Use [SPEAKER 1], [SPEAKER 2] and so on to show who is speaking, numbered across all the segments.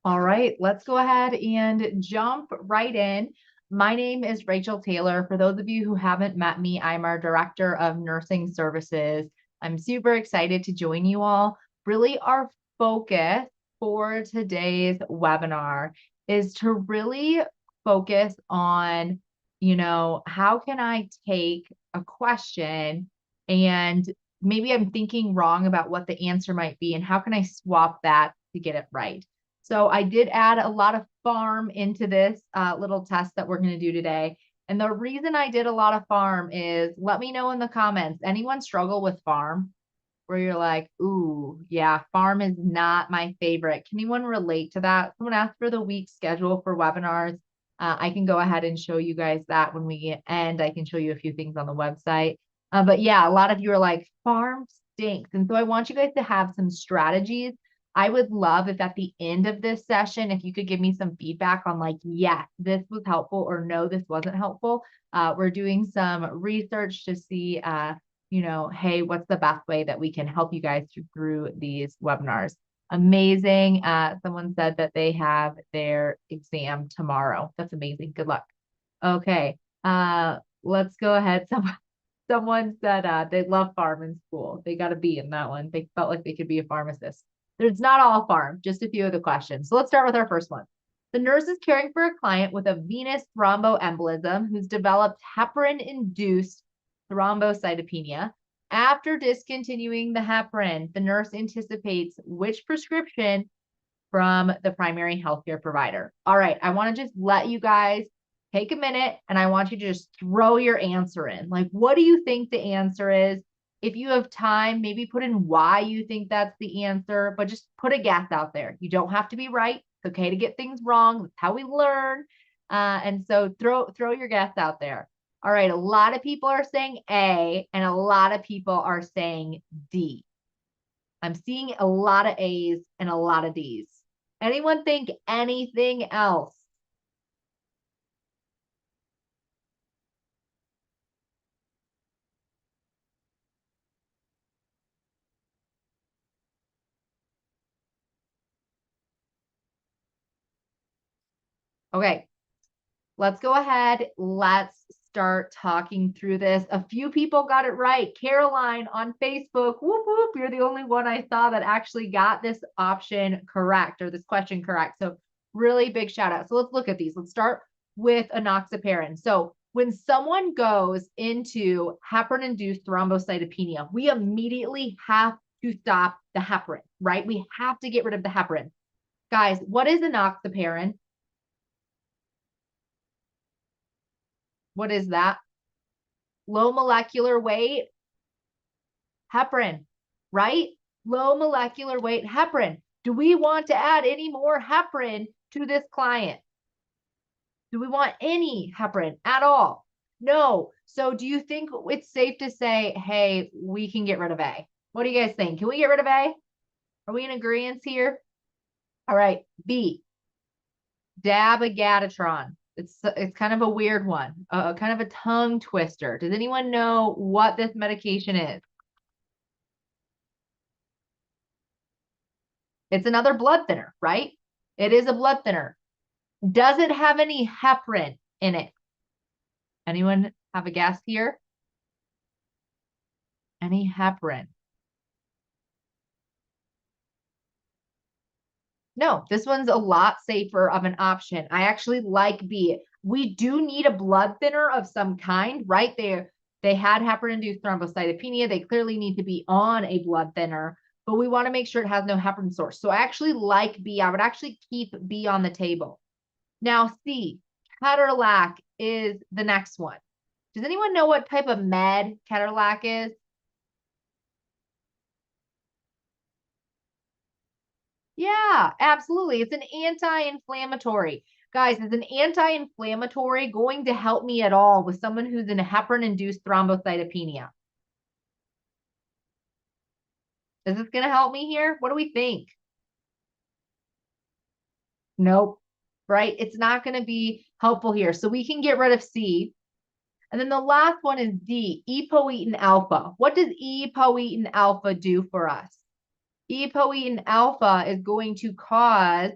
[SPEAKER 1] All right, let's go ahead and jump right in. My name is Rachel Taylor. For those of you who haven't met me, I'm our Director of Nursing Services. I'm super excited to join you all. Really, our focus for today's webinar is to really focus on, how can I take a question and maybe I'm thinking wrong about what the answer might be, and how can I swap that to get it right? So I did add a lot of farm into this little test that we're going to do today. And the reason I did a lot of farm is, let me know in the comments, anyone struggle with farm where you're like, ooh, yeah, farm is not my favorite. Can anyone relate to that? Someone asked for the week schedule for webinars. I can go ahead and show you guys that when we end. I can show you a few things on the website. But yeah, a lot of you are like, farm stinks. And so I want you guys to have some strategies. I would love if at the end of this session, if you could give me some feedback on like, yes, this was helpful, or no, this wasn't helpful. We're doing some research to see, hey, what's the best way that we can help you guys through these webinars? Amazing. Someone said that they have their exam tomorrow. That's amazing. Good luck. Okay. Let's go ahead. Someone said they love farm in school. They got a B in that one. They felt like they could be a pharmacist. There's not all farm, just a few of the questions. So let's start with our first one. The nurse is caring for a client with a venous thromboembolism who's developed heparin-induced thrombocytopenia. After discontinuing the heparin, the nurse anticipates which prescription from the primary healthcare provider. All right, I want to just let you guys take a minute and I want you to just throw your answer in. Like, what do you think the answer is? If you have time, maybe put in why you think that's the answer, but just put a guess out there. You don't have to be right. It's okay to get things wrong. That's how we learn. And so throw your guess out there. All right, a lot of people are saying A, and a lot of people are saying D. I'm seeing a lot of A's and a lot of D's. Anyone think anything else? Okay, let's go ahead. Let's start talking through this. A few people got it right. Caroline on Facebook, whoop, whoop, you're the only one I saw that actually got this option correct, or this question correct. So really big shout out. So let's look at these. Let's start with enoxaparin. So when someone goes into heparin-induced thrombocytopenia, we immediately have to stop the heparin, right? We have to get rid of the heparin. Guys, what is enoxaparin? What is that? Low molecular weight heparin, right? Low molecular weight heparin. Do we want to add any more heparin to this client? Do we want any heparin at all? No. So do you think it's safe to say, hey, we can get rid of A? What do you guys think? Can we get rid of A? Are we in agreement here? All right. B, dabigatran. It's kind of a weird one, kind of a tongue twister. Does anyone know what this medication is? It's another blood thinner, right? It is a blood thinner. Does it have any heparin in it? Anyone have a guess here? Any heparin? No, this one's a lot safer of an option. I actually like B. We do need a blood thinner of some kind, right? They had heparin-induced thrombocytopenia. They clearly need to be on a blood thinner, but we want to make sure it has no heparin source. So I actually like B. I would actually keep B on the table. Now C, ketorolac is the next one. Does anyone know what type of med ketorolac is? Yeah, absolutely. It's an anti-inflammatory. Guys, is an anti-inflammatory going to help me at all with someone who's in heparin-induced thrombocytopenia? Is this going to help me here? What do we think? Nope, right? It's not going to be helpful here. So we can get rid of C. And then the last one is D, epoetin alpha. What does epoetin alpha do for us? Epoetin alpha is going to cause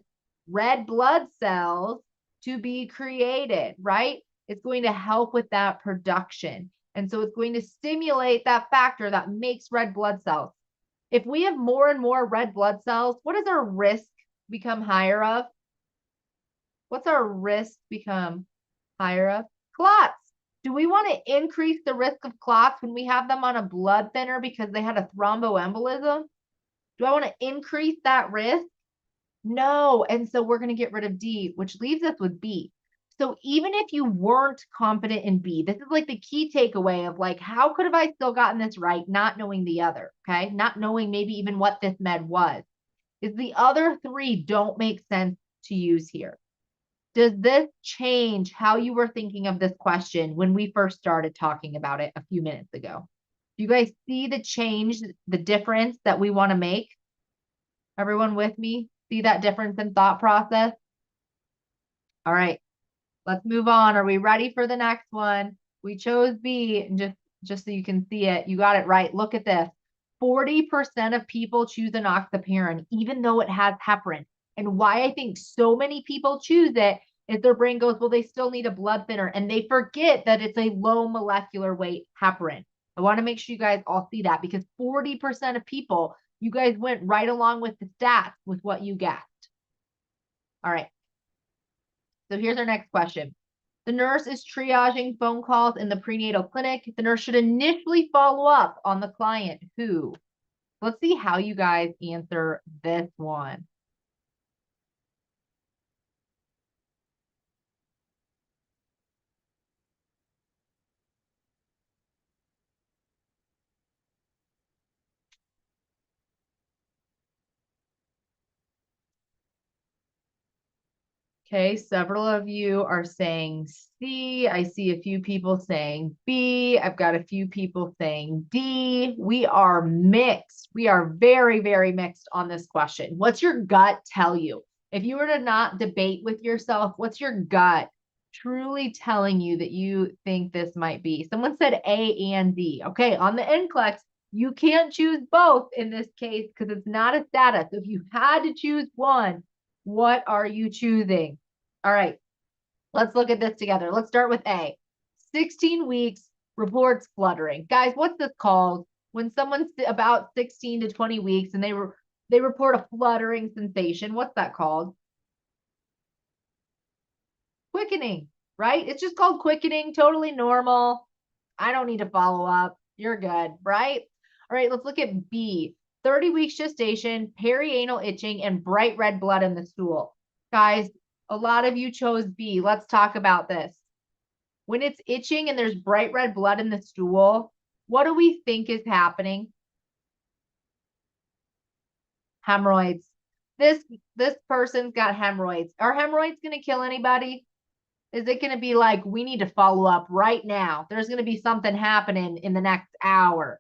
[SPEAKER 1] red blood cells to be created, right? It's going to help with that production. And so it's going to stimulate that factor that makes red blood cells. If we have more and more red blood cells, what does our risk become higher of? What's our risk become higher of? Clots. Do we want to increase the risk of clots when we have them on a blood thinner because they had a thromboembolism? Do I want to increase that risk? No. And so we're going to get rid of D, which leaves us with B. So even if you weren't confident in B, this is like the key takeaway of like, how could have I still gotten this right, not knowing the other, okay? Not knowing maybe even what this med was, is the other three don't make sense to use here. Does this change how you were thinking of this question when we first started talking about it a few minutes ago? Do you guys see the change, the difference that we want to make? Everyone with me? See that difference in thought process? All right, let's move on. Are we ready for the next one? We chose B, and just so you can see it, you got it right. Look at this. 40% of people choose enoxaparin, even though it has heparin. And why I think so many people choose it is their brain goes, well, they still need a blood thinner. And they forget that it's a low molecular weight heparin. I want to make sure you guys all see that because 40% of people, you guys went right along with the stats with what you guessed. All right. So here's our next question. The nurse is triaging phone calls in the prenatal clinic. The nurse should initially follow up on the client who. Let's see how you guys answer this one. Okay, several of you are saying C. I see a few people saying B. I've got a few people saying D. We are mixed. We are very, very mixed on this question. What's your gut tell you? If you were to not debate with yourself, what's your gut truly telling you that you think this might be? Someone said A and D. Okay, on the NCLEX, you can't choose both in this case because it's not a status. If you had to choose one, what are you choosing? All right, let's look at this together. Let's start with A. 16 weeks reports fluttering. Guys, what's this called? When someone's about 16 to 20 weeks and they report a fluttering sensation, what's that called? Quickening, right? It's just called quickening, totally normal. I don't need to follow up. You're good, right? All right, let's look at B. 30 weeks gestation, perianal itching, and bright red blood in the stool. Guys, a lot of you chose B. Let's talk about this. When it's itching and there's bright red blood in the stool, what do we think is happening? Hemorrhoids. This person's got hemorrhoids. Are hemorrhoids going to kill anybody? Is it going to be like, we need to follow up right now? There's going to be something happening in the next hour.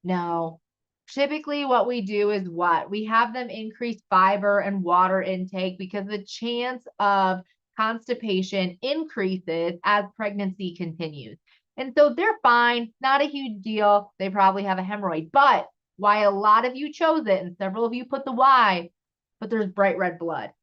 [SPEAKER 1] No. Typically what we do is what? We have them increase fiber and water intake because the chance of constipation increases as pregnancy continues. And so they're fine, not a huge deal. They probably have a hemorrhoid, but why a lot of you chose it and several of you put the Y, but there's bright red blood.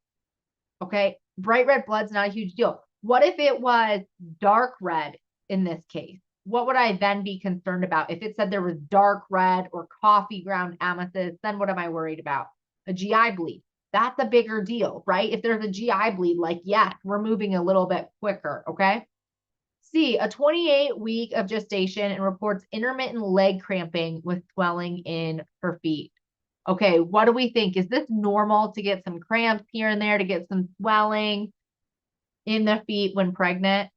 [SPEAKER 1] Okay, bright red blood's not a huge deal. What if it was dark red in this case? What would I then be concerned about? If it said there was dark red or coffee ground amethyst, then what am I worried about? A GI bleed. That's a bigger deal, right? If there's a GI bleed, like, yes, we're moving a little bit quicker, okay? C, a 28-week of gestation and reports intermittent leg cramping with swelling in her feet. Okay, what do we think? Is this normal to get some cramps here and there, to get some swelling in the feet when pregnant?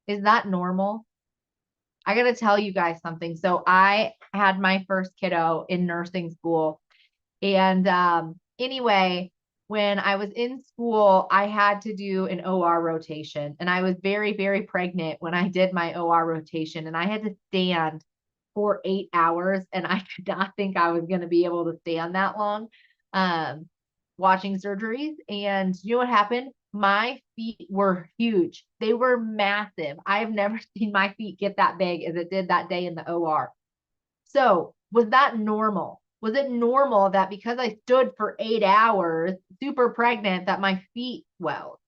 [SPEAKER 1] Is that normal? I got to tell you guys something. So I had my first kiddo in nursing school. And anyway, when I was in school, I had to do an OR rotation. And I was very, very pregnant when I did my OR rotation. And I had to stand for 8 hours. And I did not think I was going to be able to stand that long watching surgeries. And you know what happened? My feet were huge. They were massive. I've never seen my feet get that big as it did that day in the OR. So was that normal? Was it normal that because I stood for 8 hours, super pregnant, that my feet swelled?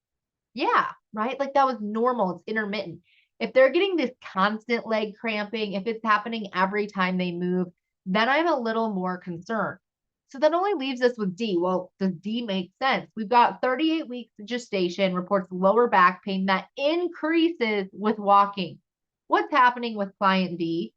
[SPEAKER 1] Yeah, right? Like that was normal. It's intermittent. If they're getting this constant leg cramping, if it's happening every time they move, then I'm a little more concerned. So that only leaves us with D. Well, does D make sense? We've got 38 weeks of gestation, reports lower back pain that increases with walking. What's happening with client D?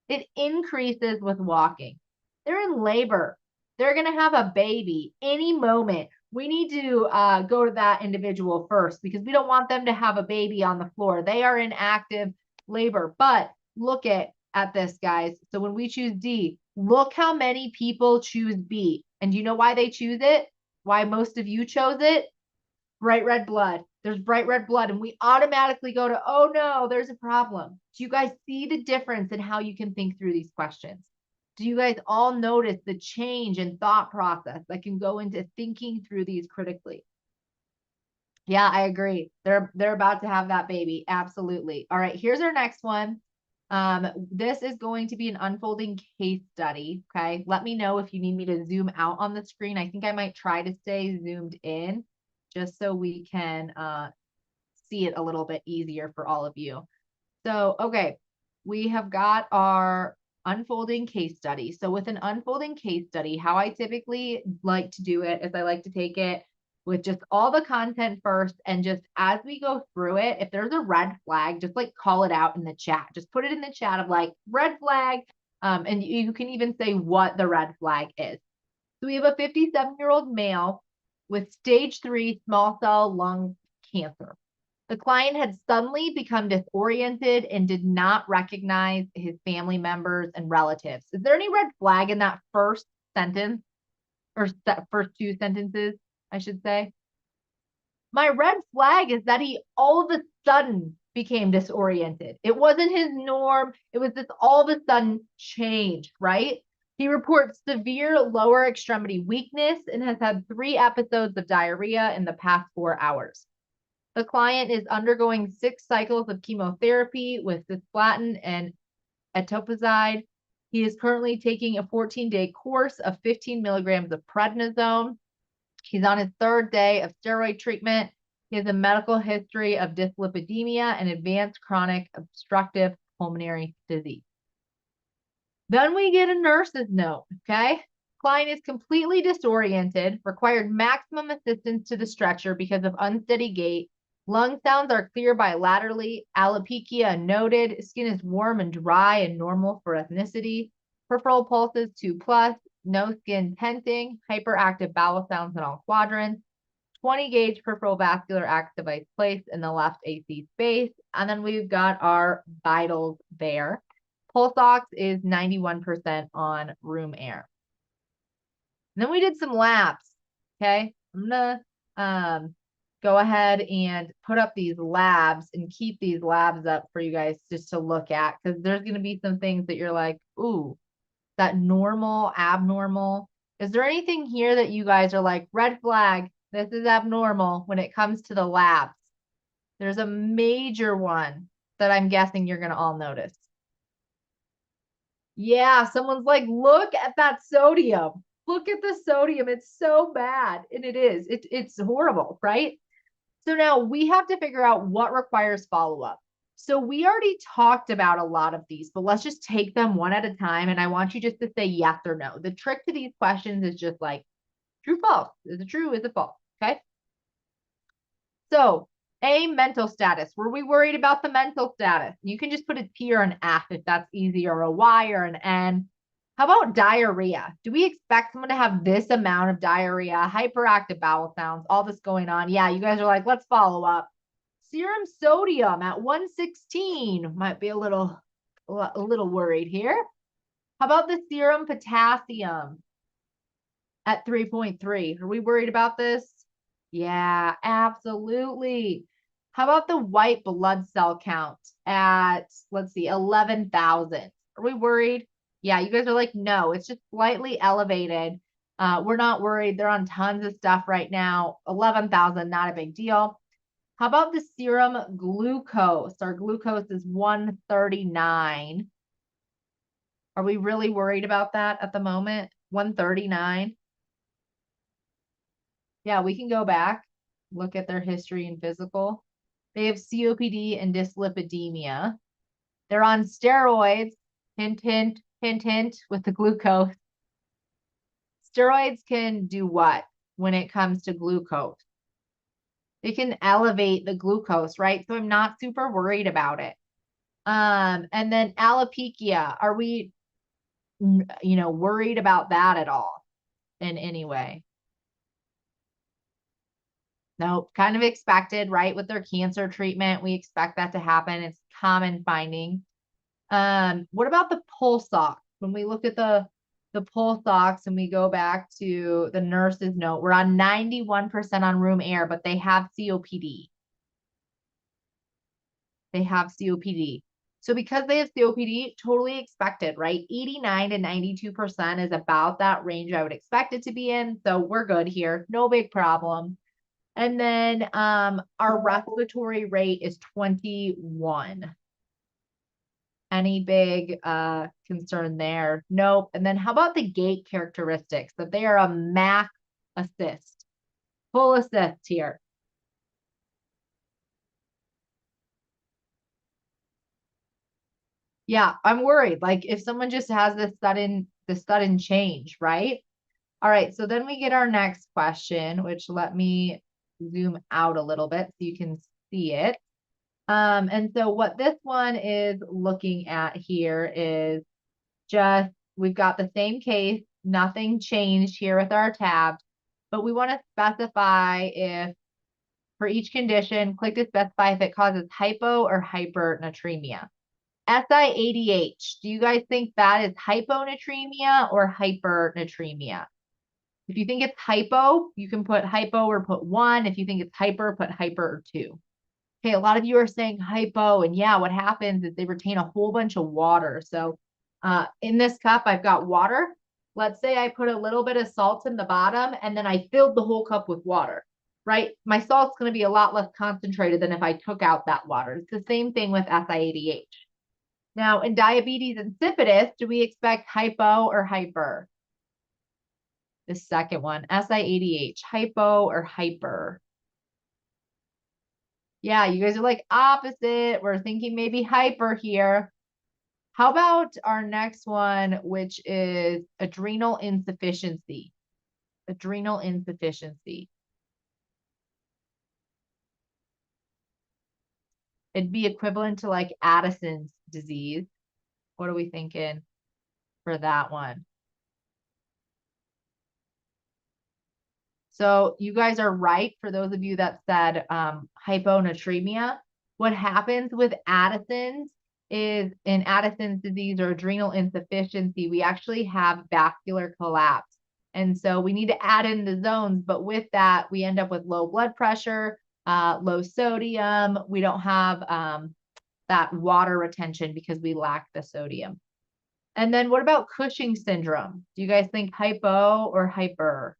[SPEAKER 1] It increases with walking. They're in labor. They're going to have a baby any moment. We need to go to that individual first because we don't want them to have a baby on the floor. They are in active labor. But look at this, guys. So when we choose D, look how many people choose B. And do you know why they choose it? Why most of you chose it? Bright red blood. There's bright red blood, and we automatically go to, oh no, there's a problem. Do you guys see the difference in how you can think through these questions? Do you guys all notice the change in thought process that can go into thinking through these critically? Yeah, I agree. They're about to have that baby. Absolutely. All right, here's our next one. This is going to be an unfolding case study. Okay. Let me know if you need me to zoom out on the screen. I think I might try to stay zoomed in just so we can see it a little bit easier for all of you. So, okay, we have got our unfolding case study. So with an unfolding case study, how I typically like to do it is I like to take it with just all the content first, and just as we go through it, if there's a red flag, just like call it out in the chat. Just put it in the chat of like red flag, and you can even say what the red flag is. So we have a 57-year-old male with stage 3 small cell lung cancer. The client had suddenly become disoriented and did not recognize his family members and relatives. Is there any red flag in that first sentence, or first two sentences, I should say? My red flag is that he all of a sudden became disoriented. It wasn't his norm. It was this all of a sudden change, right? He reports severe lower extremity weakness and has had 3 episodes of diarrhea in the past 4 hours. The client is undergoing 6 cycles of chemotherapy with cisplatin and etoposide. He is currently taking a 14-day course of 15 milligrams of prednisone. He's on his 3rd day of steroid treatment. He has a medical history of dyslipidemia and advanced chronic obstructive pulmonary disease. Then we get a nurse's note, okay? Client is completely disoriented, required maximum assistance to the stretcher because of unsteady gait. Lung sounds are clear bilaterally. Alopecia noted. Skin is warm and dry and normal for ethnicity. Peripheral pulses 2+. No skin tenting. Hyperactive bowel sounds in all quadrants. 20 gauge peripheral vascular access device placed in the left AC space. And then we've got our vitals there. Pulse ox is 91% on room air. And then we did some labs. Okay. I'm gonna go ahead and put up these labs and keep these labs up for you guys just to look at, because there's going to be some things that you're like, ooh, that normal, abnormal. Is there anything here that you guys are like, red flag, this is abnormal when it comes to the labs? There's a major one that I'm guessing you're going to all notice. Yeah, someone's like, look at that sodium. Look at the sodium. It's so bad. And it is. It's horrible, right? So now we have to figure out what requires follow-up. So we already talked about a lot of these, but let's just take them one at a time. And I want you just to say yes or no. The trick to these questions is just like true, false. Is it true? Is it false? Okay. So A, mental status. Were we worried about the mental status? You can just put a P or an F if that's easy, or a Y or an N. How about diarrhea? Do we expect someone to have this amount of diarrhea, hyperactive bowel sounds, all this going on? Yeah, you guys are like, let's follow up. Serum sodium at 116. Might be a little worried here. How about the serum potassium at 3.3? Are we worried about this? Yeah, absolutely. How about the white blood cell count at, let's see, 11,000? Are we worried? Yeah, you guys are like, no, it's just slightly elevated. We're not worried. They're on tons of stuff right now. 11,000, not a big deal. How about the serum glucose? Our glucose is 139. Are we really worried about that at the moment? 139. Yeah, we can go back, look at their history and physical. They have COPD and dyslipidemia. They're on steroids, hint, hint, hint, hint, with the glucose. Steroids can do what when it comes to glucose? They can elevate the glucose, right? So I'm not super worried about it. And then alopecia, are we, worried about that at all in any way? No, kind of expected, right? With their cancer treatment, we expect that to happen. It's common finding. What about the pulse ox? When we look at the pulse ox and we go back to the nurse's note, we're on 91% on room air, but they have COPD. They have COPD. So because they have COPD, totally expected, right? 89 to 92% is about that range I would expect it to be in. So we're good here. No big problem. And then our respiratory rate is 21. Any big concern there? Nope. And then how about the gait characteristics? That they are a MAC assist, full assist here. Yeah, I'm worried. Like if someone just has this sudden change, right? All right, so then we get our next question, which let me zoom out a little bit so you can see it. And so what this one is looking at here is just, we've got the same case, nothing changed here with our tabs, but we want to specify if for each condition, click to specify if it causes hypo or hypernatremia. SIADH, do you guys think that is hyponatremia or hypernatremia? If you think it's hypo, you can put hypo or put 1. If you think it's hyper, put hyper or 2. Okay, a lot of you are saying hypo, and yeah, what happens is they retain a whole bunch of water. So in this cup, I've got water. Let's say I put a little bit of salt in the bottom, and then I filled the whole cup with water, right? My salt's going to be a lot less concentrated than if I took out that water. It's the same thing with SIADH. Now, in diabetes insipidus, do we expect hypo or hyper? The second one, SIADH, hypo or hyper? Yeah, you guys are like opposite. We're thinking maybe hyper here. How about our next one, which is adrenal insufficiency? Adrenal insufficiency. It'd be equivalent to like Addison's disease. What are we thinking for that one? So you guys are right for those of you that said hyponatremia. What happens with Addison's is in Addison's disease or adrenal insufficiency, we actually have vascular collapse. And so we need to add in the zones, but with that, we end up with low blood pressure, low sodium. We don't have that water retention because we lack the sodium. And then what about Cushing syndrome? Do you guys think hypo or hyper?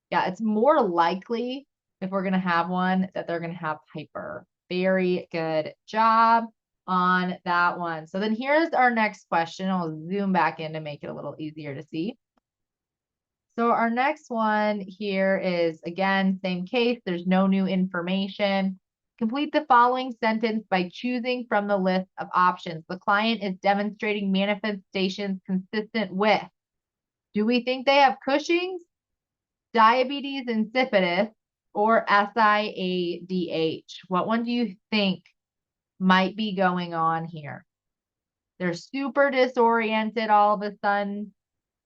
[SPEAKER 1] Yeah, it's more likely if we're going to have one that they're going to have hyper. Very good job on that one. So then here's our next question. I'll zoom back in to make it a little easier to see. So our next one here is, again, same case. There's no new information. Complete the following sentence by choosing from the list of options. The client is demonstrating manifestations consistent with. Do we think they have Cushing's, diabetes insipidus, or SIADH? What one do you think might be going on here? They're super disoriented all of a sudden.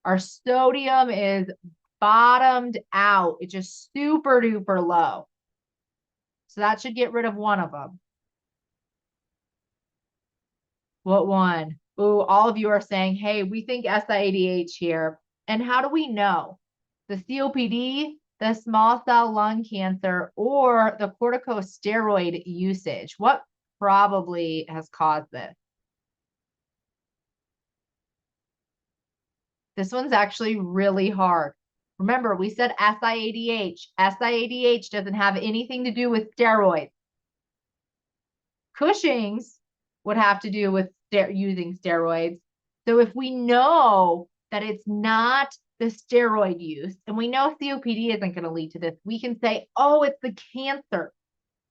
[SPEAKER 1] Our sodium is bottomed out. It's just super duper low. So that should get rid of one of them. What one? Ooh, all of you are saying, hey, we think SIADH here. And how do we know? The COPD, the small cell lung cancer, or the corticosteroid usage? What probably has caused this? This one's actually really hard. Remember, we said SIADH. SIADH doesn't have anything to do with steroids. Cushing's would have to do with using steroids. So if we know that it's not the steroid use, and we know COPD isn't going to lead to this, we can say, oh, it's the cancer.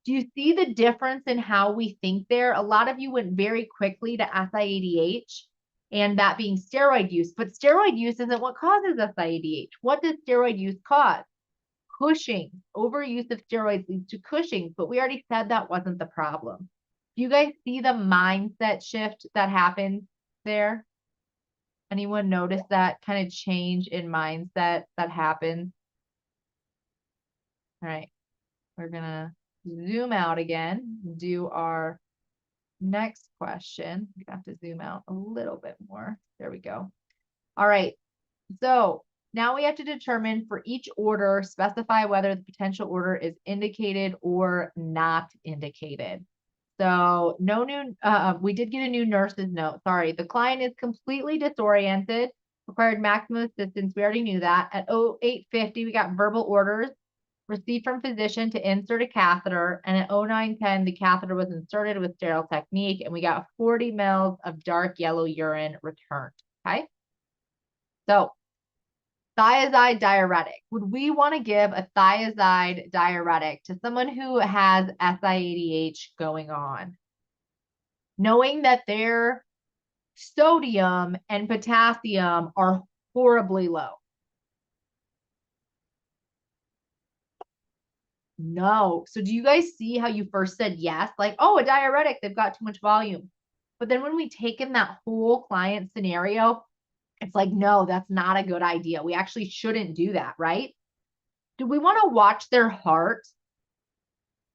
[SPEAKER 1] Do you see the difference in how we think there? A lot of you went very quickly to SIADH and that being steroid use, but steroid use isn't what causes SIADH. What does steroid use cause? Cushing. Overuse of steroids leads to Cushing, but we already said that wasn't the problem. Do you guys see the mindset shift that happens there? Anyone notice that kind of change in mindset that happens? All right, we're gonna zoom out again, do our next question. We have to zoom out a little bit more. There we go. All right, so now we have to determine for each order, specify whether the potential order is indicated or not indicated. So no new, we did get a new nurse's note. Sorry, the client is completely disoriented, required maximum assistance. We already knew that. At 0850, we got verbal orders received from physician to insert a catheter. And at 0910, the catheter was inserted with sterile technique, and we got 40 mils of dark yellow urine returned. Okay. So thiazide diuretic. Would we want to give a thiazide diuretic to someone who has SIADH going on, knowing that their sodium and potassium are horribly low? No. So do you guys see how you first said yes? Like, oh, a diuretic, they've got too much volume. But then when we take in that whole client scenario, it's like, no, that's not a good idea. We actually shouldn't do that, right? Do we want to watch their heart?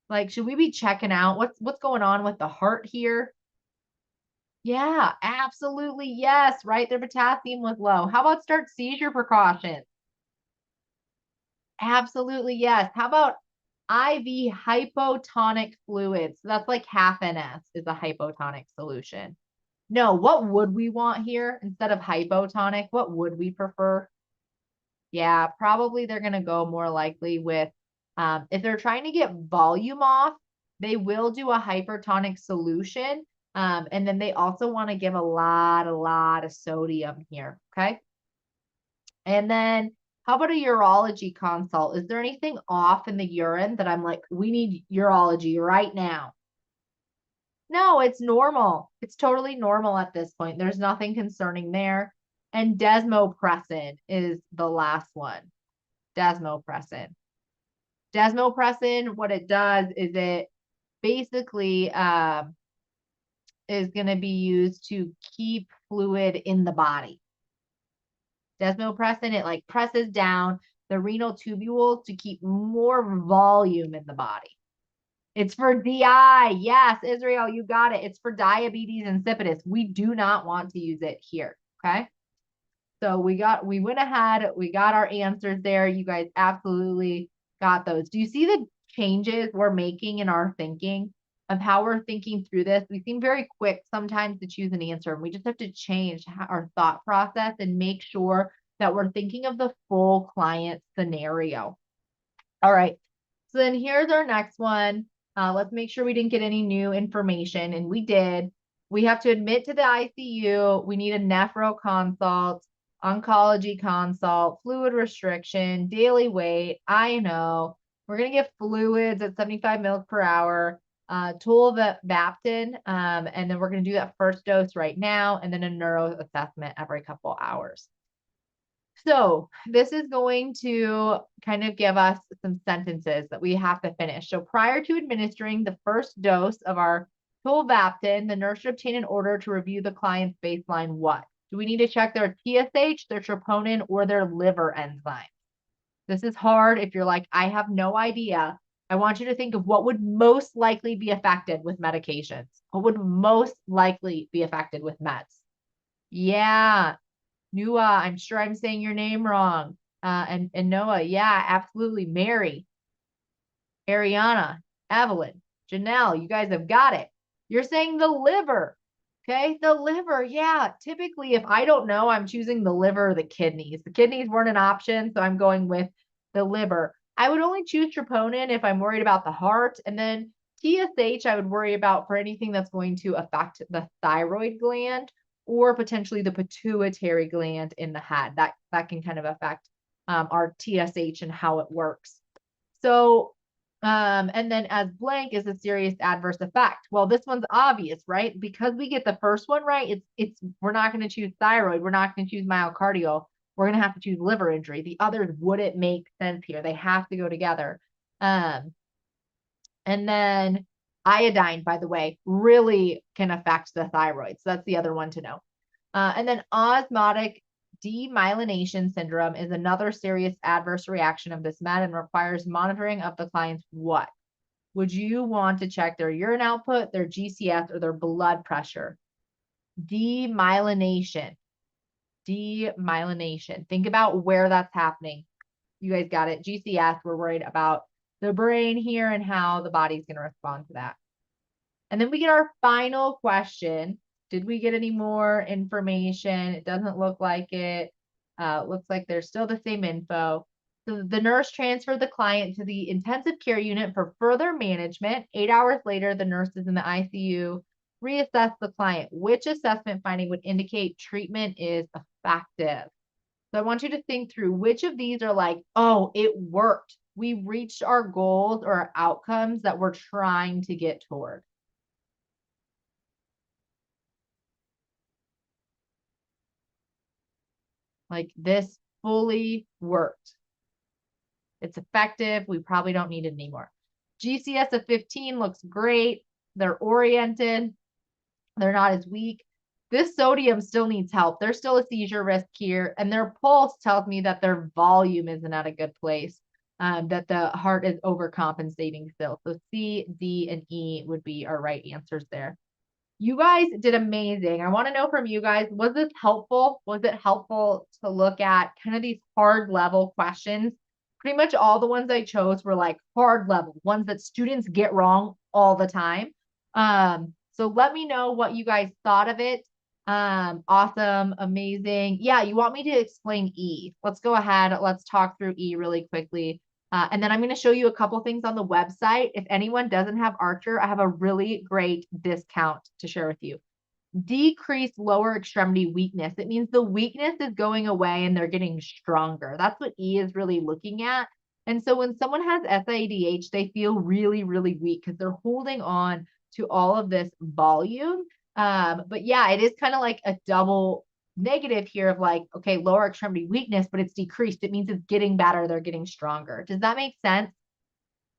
[SPEAKER 1] Like, should we be checking out what's going on with the heart here? Yeah, absolutely. Yes, right. Their potassium was low. How about start seizure precautions? Absolutely. Yes. How about IV hypotonic fluids? So that's like half NS is a hypotonic solution. No, what would we want here instead of hypotonic? What would we prefer? Yeah, probably they're going to go more likely with, if they're trying to get volume off, they will do a hypertonic solution. And then they also want to give a lot of sodium here. Okay. And then how about a urology consult? Is there anything off in the urine that I'm like, we need urology right now? No, it's normal. It's totally normal at this point. There's nothing concerning there. And desmopressin is the last one. Desmopressin. Desmopressin, what it does is it basically is going to be used to keep fluid in the body. Desmopressin, it like presses down the renal tubules to keep more volume in the body. It's for DI. Yes, Israel, you got it. It's for diabetes insipidus. We do not want to use it here. Okay. So we went ahead, we got our answers there. You guys absolutely got those. Do you see the changes we're making in our thinking of how we're thinking through this? We seem very quick sometimes to choose an answer, and we just have to change our thought process and make sure that we're thinking of the full client scenario. All right. So then here's our next one. Let's make sure we didn't get any new information, and we did. We have to admit to the ICU. We need a nephro consult, oncology consult, fluid restriction, daily weight. I know. We're going to get fluids at 75 mils per hour, tolvaptan, and then we're going to do that first dose right now, and then a neuro assessment every couple hours. So this is going to kind of give us some sentences that we have to finish. So prior to administering the first dose of our tolvaptan, the nurse should obtain an order to review the client's baseline what? Do we need to check their TSH, their troponin, or their liver enzyme? This is hard if you're like, I have no idea. I want you to think of what would most likely be affected with medications. What would most likely be affected with meds? Yeah. Nua, I'm sure I'm saying your name wrong. And Noah, yeah, absolutely. Mary, Ariana, Evelyn, Janelle, you guys have got it. You're saying the liver. Okay, the liver. Yeah, typically, if I don't know, I'm choosing the liver or the kidneys. The kidneys weren't an option, so I'm going with the liver. I would only choose troponin if I'm worried about the heart. And then TSH, I would worry about for anything that's going to affect the thyroid gland or potentially the pituitary gland in the head. That can kind of affect our TSH and how it works. So, and then as blank is a serious adverse effect. Well, this one's obvious, right? Because we get the first one right, we're not going to choose thyroid. We're not going to choose myocardial. We're going to have to choose liver injury. The others wouldn't make sense here. They have to go together. And then iodine, by the way, really can affect the thyroid. So that's the other one to know. And then osmotic demyelination syndrome is another serious adverse reaction of this med and requires monitoring of the client's what? Would you want to check their urine output, their GCS, or their blood pressure? Demyelination. Demyelination. Think about where that's happening. You guys got it. GCS, we're worried about the brain here and how the body's going to respond to that. And then we get our final question. Did we get any more information? It doesn't look like it. Looks like there's still the same info. So the nurse transferred the client to the intensive care unit for further management. 8 hours later, the nurse is in the ICU. Reassess the client. Which assessment finding would indicate treatment is effective? So I want you to think through which of these are like, oh, it worked. We reached our goals or our outcomes that we're trying to get toward. Like this fully worked. It's effective. We probably don't need it anymore. GCS of 15 looks great. They're oriented. They're not as weak. This sodium still needs help. There's still a seizure risk here. And their pulse tells me that their volume isn't at a good place, that the heart is overcompensating still. So C, D, and E would be our right answers there. You guys did amazing. I want to know from you guys, was this helpful? Was it helpful to look at kind of these hard level questions? Pretty much all the ones I chose were like hard level, ones that students get wrong all the time. So let me know what you guys thought of it. Awesome, amazing. Yeah, you want me to explain E. Let's go ahead. Let's talk through E really quickly. And then I'm going to show you a couple things on the website. If anyone doesn't have Archer, I have a really great discount to share with you. Decrease lower extremity weakness. It means the weakness is going away and they're getting stronger. That's what E is really looking at. And so when someone has SIADH, they feel really, really weak because they're holding on to all of this volume. But yeah, it is kind of like a double negative here of like, okay, lower extremity weakness, but it's decreased. It means it's getting better. They're getting stronger. Does that make sense?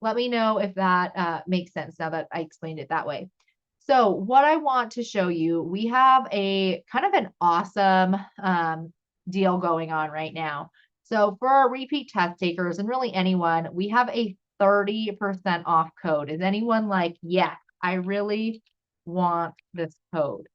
[SPEAKER 1] Let me know if that makes sense now that I explained it that way. So what I want to show you, we have a kind of an awesome deal going on right now. So for our repeat test takers and really anyone, we have a 30% off code. Is anyone like, yes, I really want this code?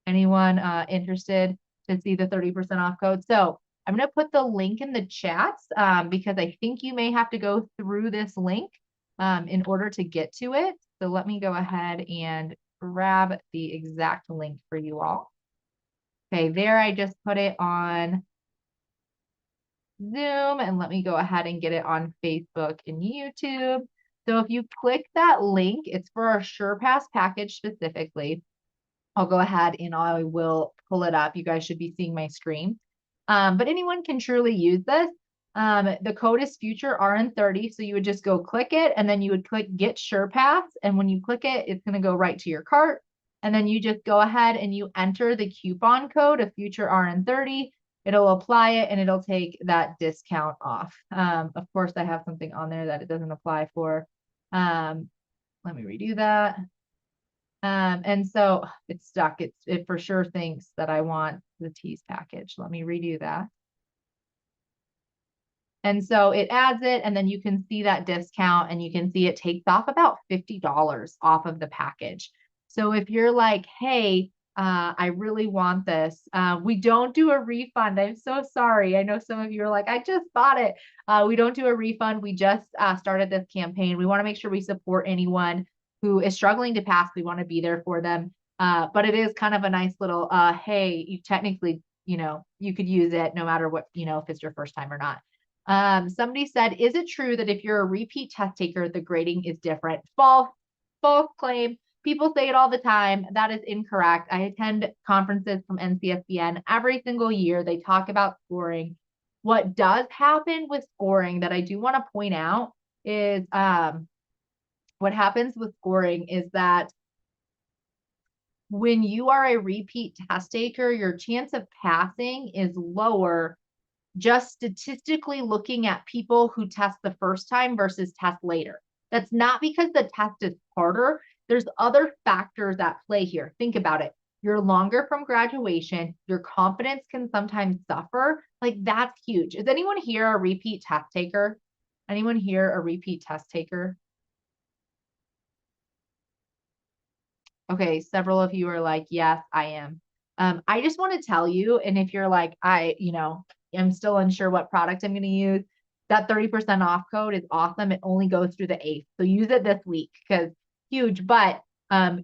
[SPEAKER 1] Anyone interested to see the 30% off code? So I'm going to put the link in the chats because I think you may have to go through this link in order to get to it. So let me go ahead and grab the exact link for you all. Okay, there I just put it on Zoom, and let me go ahead and get it on Facebook and YouTube. So if you click that link, it's for our SurePass package specifically. I'll go ahead and I will pull it up. You guys should be seeing my screen. But anyone can truly use this. The code is future RN30. So you would just go click it and then you would click get SurePass. And when you click it, it's going to go right to your cart. And then you just go ahead and you enter the coupon code of future RN30. It'll apply it and it'll take that discount off. Of course, I have something on there that it doesn't apply for. Let me redo that. And so it's stuck. It for sure thinks that I want the tease package. Let me redo that. And so it adds it, and then you can see that discount, and you can see it takes off about $50 off of the package. So if you're like, hey, I really want this, we don't do a refund. I'm so sorry. I know some of you are like, I just bought it. We don't do a refund. We just started this campaign. We want to make sure we support anyone who is struggling to pass. We want to be there for them. But it is kind of a nice little, hey, you technically, you could use it no matter what, if it's your first time or not. Somebody said, is it true that if you're a repeat test taker, the grading is different? False claim. People say it all the time. That is incorrect. I attend conferences from NCSBN every single year. They talk about scoring. What does happen with scoring that I do want to point out is what happens with scoring is that when you are a repeat test taker, your chance of passing is lower, just statistically looking at people who test the first time versus test later. That's not because the test is harder. There's other factors at play here. Think about it. You're longer from graduation. Your confidence can sometimes suffer. Like, that's huge. Is anyone here a repeat test taker? Anyone here a repeat test taker? Okay, several of you are like, yes, I am. I just want to tell you, and if you're like, I'm still unsure what product I'm going to use, that 30% off code is awesome. It only goes through the 8th. So use it this week because huge. But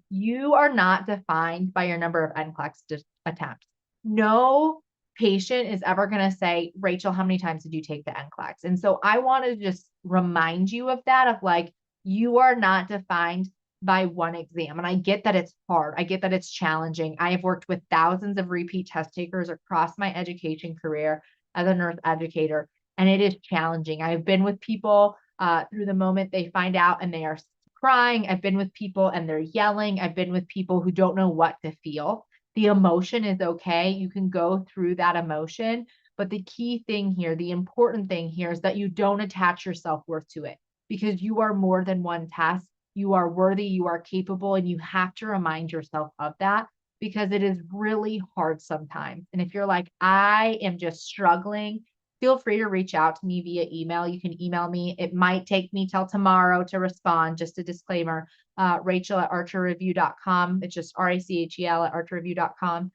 [SPEAKER 1] you are not defined by your number of NCLEX attempts. No patient is ever going to say, Rachel, how many times did you take the NCLEX? And so I want to just remind you of that, of like, you are not defined by one exam. And I get that it's hard. I get that it's challenging. I have worked with thousands of repeat test takers across my education career as a nurse educator, and it is challenging. I've been with people through the moment they find out and they are crying. I've been with people and they're yelling. I've been with people who don't know what to feel. The emotion is okay. You can go through that emotion. But the key thing here, the important thing here is that you don't attach your self-worth to it because you are more than one test. You are worthy, you are capable, and you have to remind yourself of that because it is really hard sometimes. And if you're like, I am just struggling, feel free to reach out to me via email. You can email me. It might take me till tomorrow to respond. Just a disclaimer, Rachel@archerreview.com. It's just RACHEL@archerreview.com.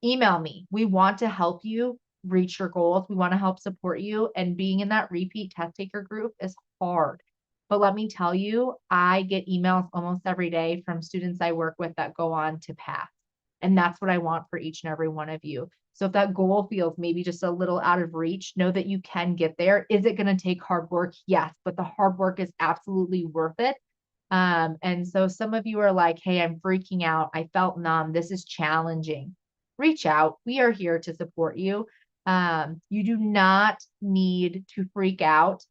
[SPEAKER 1] Email me. We want to help you reach your goals. We want to help support you. And being in that repeat test taker group is hard. But let me tell you, I get emails almost every day from students I work with that go on to pass. And that's what I want for each and every one of you. So if that goal feels maybe just a little out of reach, know that you can get there. Is it going to take hard work? Yes, but the hard work is absolutely worth it. And so some of you are like, hey, I'm freaking out. I felt numb. This is challenging. Reach out. We are here to support you. You do not need to freak out.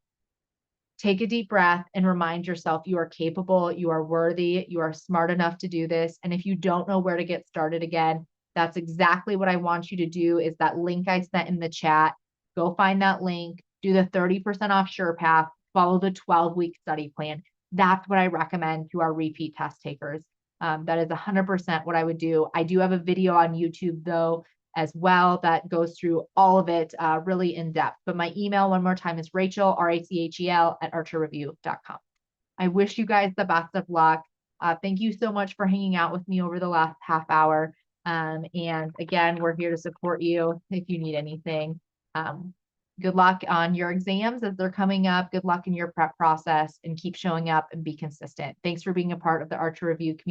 [SPEAKER 1] Take a deep breath and remind yourself you are capable, you are worthy, you are smart enough to do this. And if you don't know where to get started again, that's exactly what I want you to do is that link I sent in the chat. Go find that link, do the 30% off SurePath, follow the 12-week study plan. That's what I recommend to our repeat test takers. That is 100% what I would do. I do have a video on YouTube though, as well that goes through all of it really in depth. But my email one more time is Rachel, RACHEL @archerreview.com. I wish you guys the best of luck. Thank you so much for hanging out with me over the last half hour. And again, we're here to support you if you need anything. Good luck on your exams as they're coming up. Good luck in your prep process and keep showing up and be consistent. Thanks for being a part of the Archer Review community.